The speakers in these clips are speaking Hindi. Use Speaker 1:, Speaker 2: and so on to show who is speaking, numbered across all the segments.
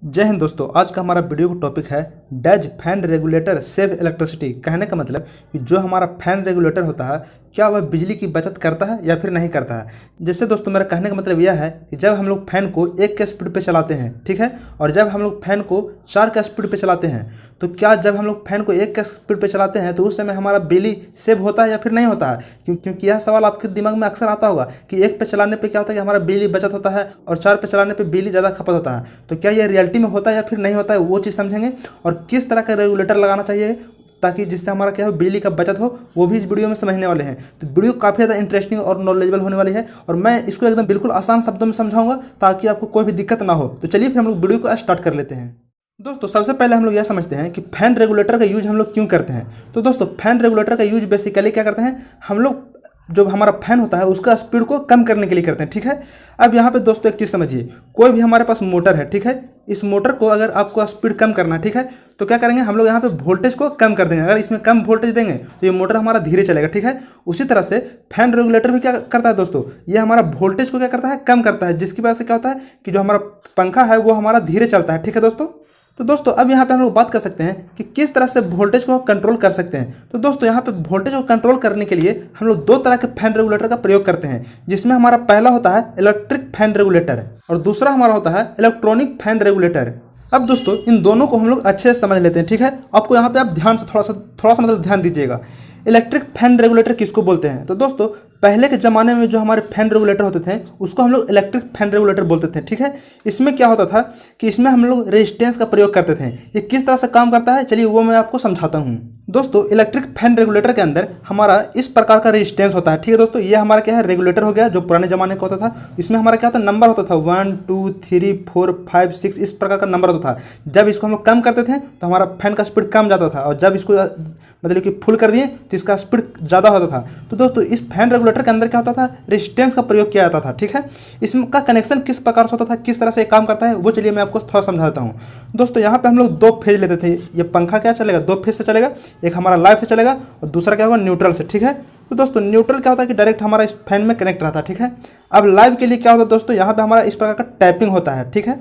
Speaker 1: जय हिंद दोस्तों। आज का हमारा वीडियो का टॉपिक है does fan regulator save electricity. कहने का मतलब कि जो हमारा फैन रेगुलेटर होता है क्या वह बिजली की बचत करता है या फिर नहीं करता है। जैसे दोस्तों मेरा कहने का मतलब यह है कि जब हम लोग फैन को 1 के स्पीड पे चलाते हैं, ठीक है, और जब हम लोग फैन को 4 के स्पीड पे चलाते हैं, तो क्या जब हम लोग फैन को 1 के स्पीड पे चलाते हैं तो उस समय हमारा बिजली सेव होता है या फिर नहीं होता है। क्योंकि यह सवाल आपके दिमाग में अक्सर आता होगा कि 1 पे चलाने पे क्या होता है कि हमारा बिजली बचत होता है और 4 पे चलाने पे बिजली ज़्यादा खपत होता है। तो क्या यह रियलिटी में होता है या फिर नहीं होता है, वो चीज़ समझेंगे और किस तरह का रेगुलेटर लगाना चाहिए ताकि जिससे हमारा क्या हो बिजली का बचत हो, वो भी इस वीडियो में समझने वाले हैं। तो वीडियो काफ़ी ज़्यादा इंटरेस्टिंग और नॉलेजेबल होने वाली है और मैं इसको एकदम बिल्कुल आसान शब्दों में समझाऊंगा ताकि आपको कोई भी दिक्कत ना हो। तो चलिए फिर हम लोग वीडियो को स्टार्ट कर लेते हैं। दोस्तों सबसे पहले हम लोग यह समझते हैं कि फैन रेगुलेटर का यूज हम लोग क्यों करते हैं। तो दोस्तों फैन रेगुलेटर का यूज बेसिकली क्या करते हैं, हम लोग जो हमारा फैन होता है उसका स्पीड को कम करने के लिए करते हैं, ठीक है। अब यहाँ पे दोस्तों एक चीज़ समझिए, कोई भी हमारे पास मोटर है, ठीक है, इस मोटर को अगर आपको स्पीड कम करना है, ठीक है, तो क्या करेंगे हम लोग यहाँ पे वोल्टेज को कम कर देंगे। अगर इसमें कम वोल्टेज देंगे तो ये मोटर हमारा धीरे चलेगा, ठीक है। उसी तरह से फैन रेगुलेटर भी क्या करता है दोस्तों, ये हमारा वोल्टेज को क्या करता है, कम करता है, जिसकी वजह से क्या होता है कि जो हमारा पंखा है वो हमारा धीरे चलता है, ठीक है दोस्तों। तो दोस्तों अब यहाँ पे हम लोग बात कर सकते हैं कि किस तरह से वोल्टेज को कंट्रोल कर सकते हैं। तो दोस्तों यहाँ पे वोल्टेज को कंट्रोल करने के लिए हम लोग 2 तरह के फैन रेगुलेटर का प्रयोग करते हैं, जिसमें हमारा पहला होता है इलेक्ट्रिक फैन रेगुलेटर और दूसरा हमारा होता है इलेक्ट्रॉनिक फैन रेगुलेटर। अब दोस्तों इन दोनों को हम लोग अच्छे से समझ लेते हैं, ठीक है। आपको यहाँ पे आप ध्यान से थोड़ा सा मतलब ध्यान दीजिएगा। इलेक्ट्रिक फैन रेगुलेटर किसको बोलते हैं, तो दोस्तों पहले के ज़माने में जो हमारे फैन रेगुलेटर होते थे उसको हम लोग इलेक्ट्रिक फैन रेगुलेटर बोलते थे, ठीक है। इसमें क्या होता था कि इसमें हम लोग रेजिस्टेंस का प्रयोग करते थे। ये किस तरह से काम करता है चलिए वो मैं आपको समझाता हूँ। दोस्तों इलेक्ट्रिक फैन रेगुलेटर के अंदर हमारा इस प्रकार का रेजिस्टेंस होता है, ठीक है दोस्तों। ये हमारा क्या है, रेगुलेटर हो गया जो पुराने ज़माने का होता था। इसमें हमारा क्या होता है, नंबर होता था 1 2 3 4 5 6 इस प्रकार का नंबर होता था। जब इसको हम लोग कम करते थे तो हमारा फैन का स्पीड कम जाता था और जब इसको मतलब कि फुल कर दिए तो इसका स्पीड ज़्यादा होता था। तो दोस्तों इस फैन रेगुलेटर के अंदर क्या होता था, रेजिस्टेंस का प्रयोग किया जाता था, ठीक है। इसका कनेक्शन किस प्रकार से होता था, किस तरह से काम करता है वो चलिए मैं आपको थोड़ा समझाता हूँ। दोस्तों यहाँ पे हम लोग 2 फेज लेते थे। ये पंखा क्या चलेगा, 2 फेज से चलेगा, एक हमारा लाइव से चलेगा और दूसरा क्या होगा न्यूट्रल से, ठीक है। तो दोस्तों न्यूट्रल क्या होता है कि डायरेक्ट हमारा इस फैन में कनेक्ट रहता है, ठीक है। अब लाइव के लिए क्या होता है दोस्तों, यहाँ पे हमारा इस प्रकार का टैपिंग होता है, ठीक है।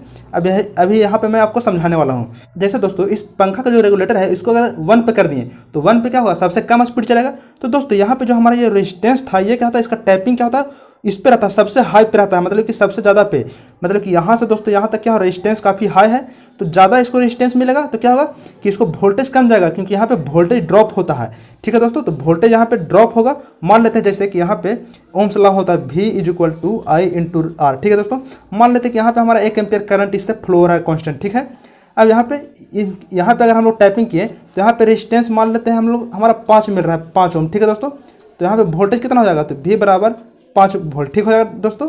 Speaker 1: अभी यहाँ पे मैं आपको समझाने वाला हूँ। जैसे दोस्तों इस पंखा का जो रेगुलेटर है इसको अगर 1 पे कर दिए तो 1 पे क्या होगा, सबसे कम स्पीड चलेगा। तो दोस्तों यहाँ पे जो हमारा ये रेजिस्टेंस था ये क्या होता है, इसका टैपिंग क्या होता है, इस पे रहता है, सबसे हाई पे रहता है, मतलब कि सबसे ज़्यादा पे, मतलब कि यहाँ से दोस्तों यहाँ तक क्या हो रेजिस्टेंस काफ़ी हाई है तो ज़्यादा इसको रेजिस्टेंस मिलेगा। तो क्या होगा कि इसको वोल्टेज कम जाएगा क्योंकि यहाँ पे वोल्टेज ड्रॉप होता है, ठीक है दोस्तों। तो वोल्टेज यहाँ पे ड्रॉप होगा। मान लेते हैं जैसे कि यहाँ पे ओम्स लॉ होता है V = I × R, ठीक है दोस्तों। मान लेते हैं कि यहाँ पे हमारा 1 एम्पियर करंट इससे फ्लो हो रहा है कांस्टेंट, ठीक है। अब यहाँ पे अगर हम लोग टाइपिंग किए तो यहाँ पे रेजिस्टेंस मान लेते हैं हम लोग हमारा 5 मिल रहा है, 5 ओम, ठीक है दोस्तों। तो यहाँ पे वोल्टेज कितना हो जाएगा, तो V = 5 वोल्ट, ठीक हो जाएगा दोस्तों।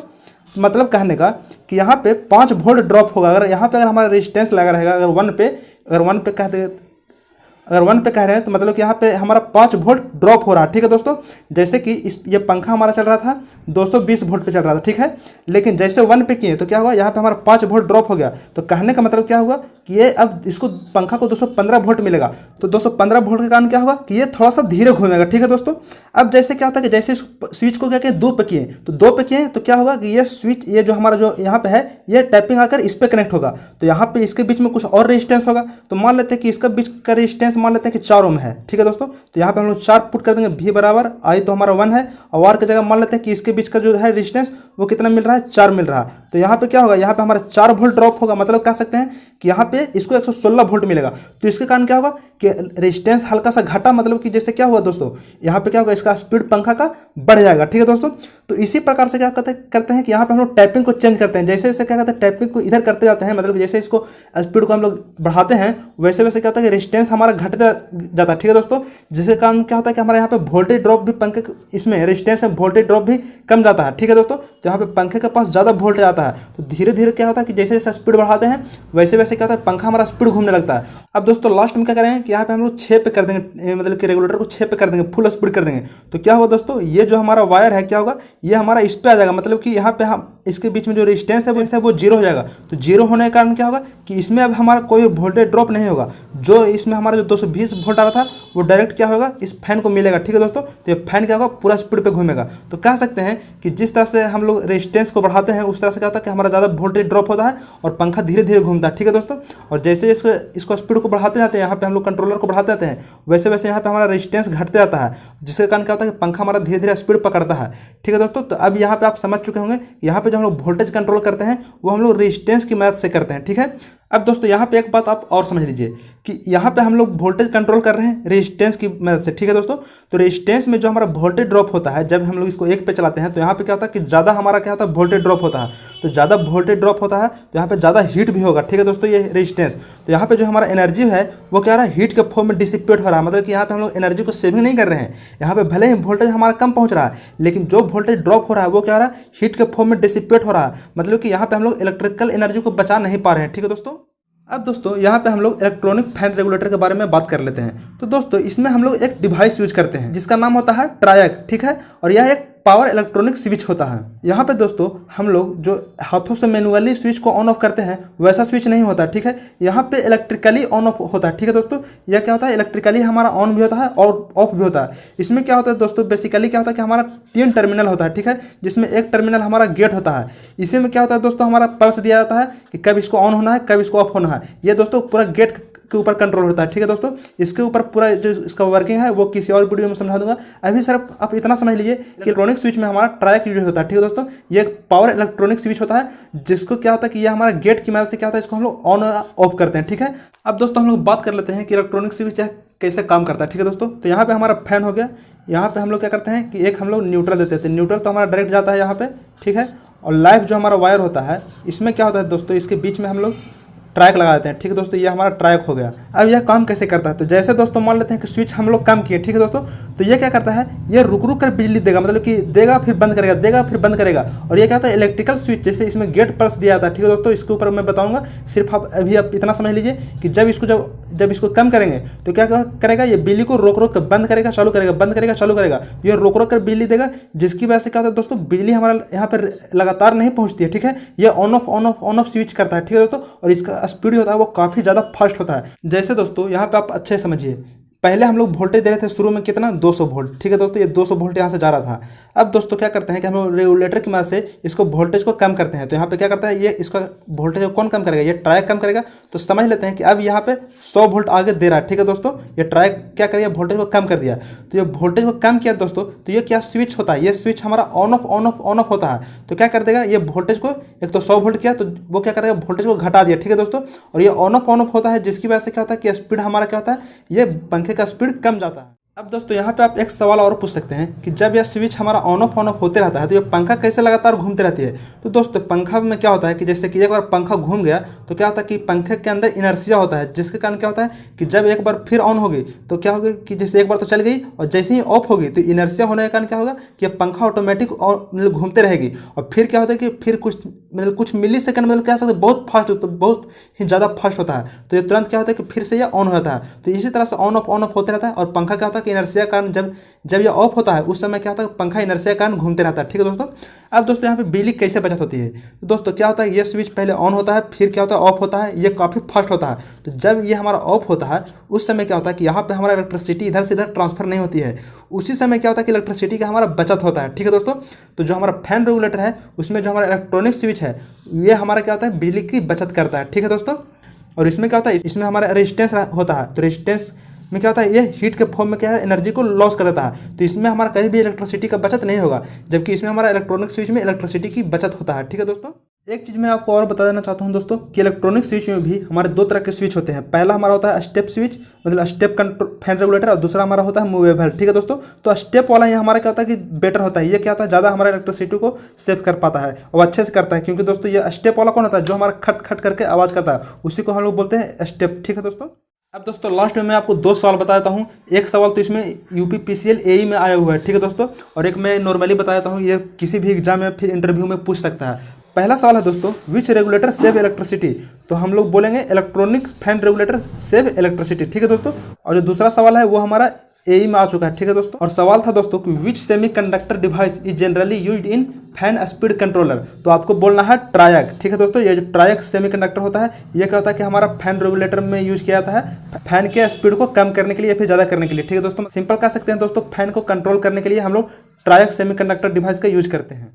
Speaker 1: मतलब कहने का कि यहाँ पे 5 वोल्ट ड्रॉप होगा। अगर यहाँ पे अगर हमारा रेजिस्टेंस लगा रहेगा, अगर 1 पे कह रहे हैं तो मतलब कि यहाँ पे हमारा 5 वोल्ट ड्रॉप हो रहा है, ठीक है दोस्तों। जैसे कि ये पंखा हमारा चल रहा था 220 वोल्ट पे चल रहा था, ठीक है। लेकिन जैसे 1 पे किए तो क्या हुआ, यहाँ पे हमारा 5 वोल्ट ड्रॉप हो गया। तो कहने का मतलब क्या हुआ कि ये अब इसको पंखा को 215 वोल्ट मिलेगा। तो 215 वोल्ट के कारण क्या होगा कि ये थोड़ा सा धीरे घूमेगा, ठीक है दोस्तों। अब जैसे क्या होता है कि जैसे इस स्विच को क्या किए 2 पे किए तो 2 पे किए तो क्या होगा कि ये स्विच ये जो हमारा जो यहाँ पे है ये टैपिंग आकर इस पे कनेक्ट होगा। तो यहाँ पे इसके बीच में कुछ और रेजिस्टेंस होगा। तो मान लेते हैं कि इसका बीच का रेजिस्टेंस मान लेते हैं कि 4 ओम है, ठीक है दोस्तों। तो यहाँ पे हम लोग 4 पुट कर देंगे, V = I तो हमारा 1 है और R की जगह मान लेते हैं कि इसके बीच का जो है रेजिस्टेंस वो कितना मिल रहा है, 4 मिल रहा है। तो यहाँ पे क्या होगा, यहाँ पे हमारा 4 वोल्ट ड्रॉप होगा। मतलब कह सकते हैं कि यहाँ पे इसको 116 वोल्ट मिलेगा। तो इसके कारण क्या होगा कि रेजिस्टेंस हल्का सा घटा, मतलब कि जैसे क्या हुआ दोस्तों यहाँ पे क्या होगा, इसका स्पीड पंखा का बढ़ जाएगा, ठीक है दोस्तों। तो इसी प्रकार से क्या करते हैं कि यहाँ पे हम लोग टैपिंग को चेंज करते हैं। जैसे जैसे क्या करते हैं टैपिंग को इधर करते जाते हैं, मतलब कि जैसे इसको स्पीड को हम लोग बढ़ाते हैं वैसे वैसे क्या होता है कि रेजिस्टेंस हमारा घटता जाता है, ठीक है दोस्तों। जिसके कारण क्या होता है कि हमारे यहाँ पे वोल्टेज ड्रॉप भी पंखे इसमें रेजिस्टेंस में वोल्टेज ड्रॉप भी कम जाता है, ठीक है दोस्तों। तो यहाँ पे पंखे के पास ज़्यादा वोल्टेज आता है। तो धीरे धीरे क्या होता है कि जैसे जैसे स्पीड बढ़ाते हैं वैसे वैसे क्या होता है पंखा हमारा स्पीड घूमने लगता है। अब दोस्तों लास्ट में क्या करेंगे कि यहाँ पे हम लोग 6 पे कर देंगे, मतलब कि रेगुलेटर को 6 पे कर देंगे, फुल स्पीड कर देंगे। तो क्या होगा दोस्तों, ये जो हमारा वायर है क्या होगा, ये हमारा इस पे आ जाएगा। मतलब कि यहाँ पे हम इसके बीच में जो रेजिस्टेंस है वो जीरो हो जाएगा। तो जीरो होने के कारण क्या होगा कि इसमें अब हमारा कोई वोल्टेज ड्रॉप नहीं होगा। जो इसमें हमारा जो 220 वोल्ट आ रहा था वो डायरेक्ट क्या होगा इस फैन को मिलेगा। ठीक है दोस्तों, तो ये फैन क्या होगा पूरा स्पीड पे घूमेगा। तो कह सकते हैं कि जिस तरह से हम लोग रेजिस्टेंस को बढ़ाते हैं उस तरह से क्या होता है कि हमारा ज़्यादा वोल्टेज ड्रॉप होता है और पंखा धीरे धीरे घूमता है। ठीक है दोस्तों, और जैसे इसको स्पीड को बढ़ाते जाते हैं, यहाँ पे हम लोग कंट्रोलर को बढ़ाते जाते हैं, वैसे वैसे यहाँ पे हमारा रेजिस्टेंस घटते जाता है, जिसके कारण क्या होता है कि पंखा हमारा धीरे धीरे स्पीड पकड़ता है। ठीक है दोस्तों, तो अब यहाँ पे आप समझ चुके होंगे यहाँ पे जो हम लोग वोल्टेज कंट्रोल करते हैं वो हम लोग रेजिस्टेंस की मदद से करते हैं। ठीक है, अब दोस्तों यहाँ पे एक बात आप और समझ लीजिए कि यहाँ पे हम लोग वोल्टेज कंट्रोल कर रहे हैं रेजिस्टेंस की मदद से। ठीक है दोस्तों, तो रेजिस्टेंस में जो हमारा वोल्टेज ड्रॉप होता है जब हम लोग इसको 1 पे चलाते हैं तो यहाँ पे क्या होता है कि ज़्यादा हमारा क्या होता है वोल्टेज ड्रॉप होता है। तो ज़्यादा वोल्टेज ड्रॉप होता है तो यहाँ पे ज़्यादा हीट भी होगा। ठीक है दोस्तों, ये रेजिस्टेंस, तो यहाँ पे जो हमारा एनर्जी है वो क्या रहा है हीट के फॉर्म में डिसिपेट हो रहा है। मतलब कि यहाँ पे हम लोग एनर्जी को सेविंग नहीं कर रहे हैं। यहाँ पे भले ही वोल्टेज हमारा कम पहुँच रहा है लेकिन जो वोल्टेज ड्रॉप हो रहा है वो क्या हो रहा है हीट के फॉर्म में डिसिपेट हो रहा है। मतलब कि यहाँ पे हम लोग इलेक्ट्रिकल एनर्जी को बचा नहीं पा रहे हैं। ठीक है दोस्तों, अब दोस्तों यहाँ पे हम लोग इलेक्ट्रॉनिक फैन रेगुलेटर के बारे में बात कर लेते हैं। तो दोस्तों इसमें हम लोग एक डिवाइस यूज करते हैं जिसका नाम होता है ट्रायक। ठीक है, और यह एक पावर इलेक्ट्रॉनिक स्विच होता है। यहाँ पे दोस्तों हम लोग जो हाथों से मैनुअली स्विच को ऑन ऑफ करते हैं वैसा स्विच नहीं होता। ठीक है, यहाँ पे इलेक्ट्रिकली ऑन ऑफ होता है। ठीक है दोस्तों, यह क्या होता है इलेक्ट्रिकली हमारा ऑन भी होता है और ऑफ भी होता है। इसमें क्या होता है दोस्तों बेसिकली क्या होता है कि हमारा 3 टर्मिनल होता है। ठीक है, जिसमें एक टर्मिनल हमारा गेट होता है। इसी में क्या होता है दोस्तों हमारा पल्स दिया जाता है कि कब इसको ऑन होना है कब इसको ऑफ होना है। ये दोस्तों पूरा गेट के ऊपर कंट्रोल होता है। ठीक है दोस्तों, इसके ऊपर पूरा जो इसका वर्किंग है वो किसी और वीडियो में समझा दूंगा। अभी सिर्फ आप इतना समझ लीजिए कि इलेक्ट्रॉनिक स्विच में हमारा ट्रायक यूज होता है। ठीक है दोस्तों, ये एक पावर इलेक्ट्रॉनिक स्विच होता है जिसको क्या होता है कि ये हमारा गेट की मदद से क्या होता है इसको हम लोग ऑन ऑफ करते हैं। ठीक है, अब दोस्तों हम लोग बात कर लेते हैं कि इलेक्ट्रॉनिक स्विच कैसे काम करता है। ठीक है दोस्तों, तो यहाँ पे हमारा फैन हो गया। यहाँ पे हम लोग क्या करते हैं कि एक हम लोग न्यूट्रल देते हैं। न्यूट्रल तो हमारा डायरेक्ट जाता है यहाँ पे। ठीक है, और लाइव जो हमारा वायर होता है इसमें क्या होता है दोस्तों इसके बीच में हम लोग ट्रायक लगा देते हैं। ठीक है दोस्तों, ये हमारा ट्रायक हो गया। अब यह काम कैसे करता है तो जैसे दोस्तों मान लेते हैं कि स्विच हम लोग कम किए। ठीक है दोस्तों, तो ये क्या करता है ये रुक रुक कर बिजली देगा। मतलब कि देगा फिर बंद करेगा, देगा फिर बंद करेगा। और ये क्या होता है इलेक्ट्रिकल स्विच जैसे इसमें गेट पल्स दिया जाता है। ठीक है दोस्तों, इसके ऊपर मैं बताऊंगा। सिर्फ आप इतना समझ लीजिए कि जब इसको कम करेंगे तो क्या करेगा ये बिजली को रोक रोक कर बंद करेगा चालू करेगा, बंद करेगा चालू करेगा। ये रोक रोक कर बिजली देगा जिसकी वजह से क्या होता है दोस्तों बिजली हमारा यहाँ पर लगातार नहीं पहुँचती है। ठीक है, ये ऑन ऑफ स्विच करता है। ठीक है दोस्तों, और इसका स्पीड होता है वो काफ़ी ज़्यादा फास्ट होता है। जैसे दोस्तों यहाँ पे आप अच्छे समझिए, पहले हम लोग वोल्टेज दे रहे थे शुरू में कितना 200 वोल्ट। ठीक है दोस्तों, ये 200 वोल्ट यहाँ से जा रहा था। अब दोस्तों क्या करते हैं कि हम लोग रेगुलेटर की मदद से इसको वोल्टेज को कम करते हैं। तो यहाँ पे क्या करता है ये इसका वोल्टेज को कौन कम करेगा ये ट्रायक कम करेगा। तो समझ लेते हैं कि अब यहाँ पे 100 वोल्ट आगे दे रहा है। ठीक है दोस्तों, ये ट्रायक क्या करेगा वोल्टेज को कम कर दिया। तो ये वोल्टेज को कम किया दोस्तों तो ये क्या स्विच होता है ये स्विच हमारा ऑन ऑफ होता है। तो क्या कर देगा ये वोल्टेज को एक तो 100 वोल्ट किया तो वो क्या करेगा वोल्टेज को घटा दिया। ठीक है दोस्तों, और ये ऑन ऑफ होता है जिसकी वजह से क्या होता है कि स्पीड हमारा क्या होता है ये पंखे का स्पीड कम जाता है। अब दोस्तों यहाँ पे आप एक सवाल और पूछ सकते हैं कि जब यह स्विच हमारा ऑन ऑफ होते रहता है तो ये पंखा कैसे लगातार घूमते रहती है। तो दोस्तों पंखा में क्या होता है कि जैसे कि एक बार पंखा घूम गया तो क्या होता है कि पंखे के अंदर इनर्शिया होता है जिसके कारण क्या होता है कि जब एक बार फिर ऑन होगी तो क्या होगा कि जैसे एक बार तो चल गई और जैसे ही ऑफ होगी तो इनर्शिया होने के कारण क्या होगा कि पंखा ऑटोमेटिक मतलब घूमते रहेगी। और फिर क्या होता है कि फिर कुछ मिली सेकंड मतलब कह सकते बहुत फास्ट बहुत ही ज़्यादा फास्ट होता है। तो ये तुरंत क्या होता है कि फिर से यह ऑन हो जाता है। तो इसी तरह से ऑन ऑफ होते रहता है। और पंखा क्या होता है कि इनर्शिया कारण जब ये ऑफ होता है उस समय क्या होता है पंखा इनर्शिया कारण घूमते रहता है। ठीक है दोस्तों, अब दोस्तों यहाँ पे बिजली कैसे बचत होती है तो दोस्तों क्या होता है ये स्विच पहले ऑन होता है फिर क्या होता है ऑफ होता है। ये काफ़ी फास्ट होता है। तो जब ये हमारा ऑफ होता है उस समय क्या होता है कि यहाँ पे हमारा इलेक्ट्रिसिटी इधर से इधर ट्रांसफर नहीं होती है। उसी समय क्या होता है कि इलेक्ट्रिसिटी का हमारा बचत होता है। ठीक है दोस्तों, तो जो हमारा फैन रेगुलेटर है उसमें जो हमारा इलेक्ट्रॉनिक स्विच है ये हमारा क्या होता है बिजली की बचत करता है। ठीक है दोस्तों, और इसमें क्या होता है इसमें हमारा रेजिस्टेंस होता है। तो रेजिस्टेंस में क्या होता है ये हीट के फॉर्म में क्या है एनर्जी को लॉस कर देता है। तो इसमें हमारा कहीं भी इलेक्ट्रिसिटी का बचत नहीं होगा जबकि इसमें हमारा इलेक्ट्रॉनिक स्विच में इलेक्ट्रिसिटी की बचत होता है। ठीक है दोस्तों, एक चीज़ मैं आपको और बता देना चाहता हूं दोस्तों कि इलेक्ट्रॉनिक स्विच में भी हमारे 2 तरह के स्विच होते हैं। पहला हमारा होता है स्टेप स्विच मतलब स्टेप फैन रेगुलेटर और दूसरा हमारा होता है मूवेबल। ठीक है दोस्तों, तो स्टेप वाला ये हमारा क्या होता है कि बेटर होता है। ये क्या होता है ज़्यादा हमारा इलेक्ट्रिसिटी को सेव कर पाता है और अच्छे से करता है। क्योंकि दोस्तों ये स्टेप वाला कौन होता है जो हमारा खट खट करके आवाज़ करता है उसी को हम लोग बोलते हैं स्टेप। ठीक है दोस्तों, अब दोस्तों लास्ट में मैं आपको 2 सवाल बता देता हूँ। एक सवाल तो इसमें UPPCL AE में आया हुआ है। ठीक है दोस्तों, और एक मैं नॉर्मली बता देता हूँ ये किसी भी एग्जाम में फिर इंटरव्यू में पूछ सकता है। पहला सवाल है दोस्तों विच रेगुलेटर सेव इलेक्ट्रिसिटी। तो हम लोग बोलेंगे electronic fan regulator save electricity. ठीक है दोस्तों, और जो दूसरा सवाल है वो हमारा एई में आ चुका है। ठीक है दोस्तों, और सवाल था दोस्तों कि which semiconductor device is generally used in fan speed controller. तो आपको बोलना है ट्रायक। ठीक है दोस्तों, ये जो ट्रायक सेमीकंडक्टर होता है ये क्या होता है कि हमारा फैन रेगुलेटर में यूज किया जाता है फैन के स्पीड को कम करने के लिए या फिर ज़्यादा करने के लिए। ठीक है दोस्तों, सिंपल कह सकते हैं दोस्तों, फैन को कंट्रोल करने के लिए हम लोग ट्रायक सेमीकंडक्टर डिवाइस का यूज करते हैं।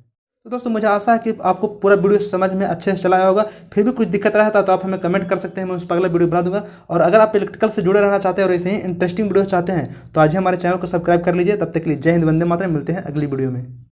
Speaker 1: तो दोस्तों मुझे आशा है कि आपको पूरा वीडियो समझ में अच्छे से चलाया होगा। फिर भी कुछ दिक्कत रहता तो आप हमें कमेंट कर सकते हैं, मैं उस पर अगला वीडियो बना दूंगा। और अगर आप इलेक्ट्रिकल से जुड़े रहना चाहते हैं और ऐसे ही इंटरेस्टिंग वीडियो चाहते हैं तो आज ही हमारे चैनल को सब्सक्राइब कर लीजिए। तब तक के लिए जय हिंद, वंदे मातरम। मिलते हैं अगली वीडियो में।